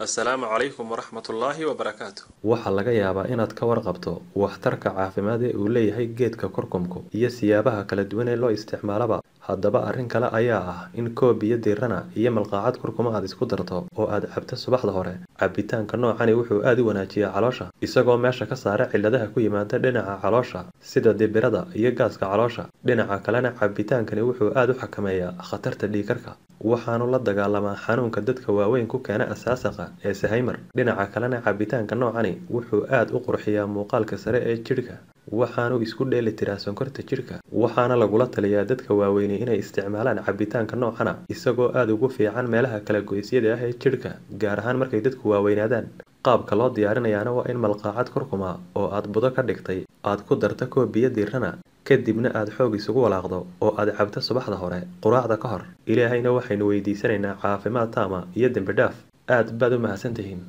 السلام عليكم ورحمة الله وبركاته. waxaa laga yaabaa inaad ka warqabto waxtarka caafimaad ee uu leeyahay geedka kurkumku iyo siyaabaha kala duwan ee loo isticmaalaba. Haddaba arrin kale ayaa ah in koob biyo diirana iyo malqacad kurkuma aad isku darto oo aad cabto subaxda hore. Cabitaanka noocani wuxuu aad u wanaajiyaa caloosha, isagoo meesha ka saara cilladaha ku yimaada dhinaca caloosha sida dibirada iyo gaaska caloosha. Dhinaca kalena cabitaankani wuxuu aad u xakameeyaa khatarta dhiigkarka, waxaanu la dagaalamaa xanuunka dadka waaweyn ku keena asaasaqa ee Alzheimer. Dhinaca kalena cabitaanka noocani wuxuu aad u qurxiyaa muuqaalka sare ee jidhka, waxaanu isku dheelitiraa sonkorta jidhka. Waxaana lagula taliyaa dadka waaweyn inay isticmaalaan cabitaanka noocana isagoo aad ugu fiican meelaha kala goysyada ah ee jidhka, gaar ahaan markay dadku waaweynaadaan. Qaabka loo diyaarinayaana waa in malqacad kurkuma oo aad budo ka dhigtay aad ku darto koob biyo diirana, kadibna aad xoog isugu walaaqdo oo aad cabto subaxda hore quraacda ka hor. Ilaahayna waxaynu weydiisanaynaa caafimaad taama iyo dembi dhaaf. Aad baad u mahadsantihiin.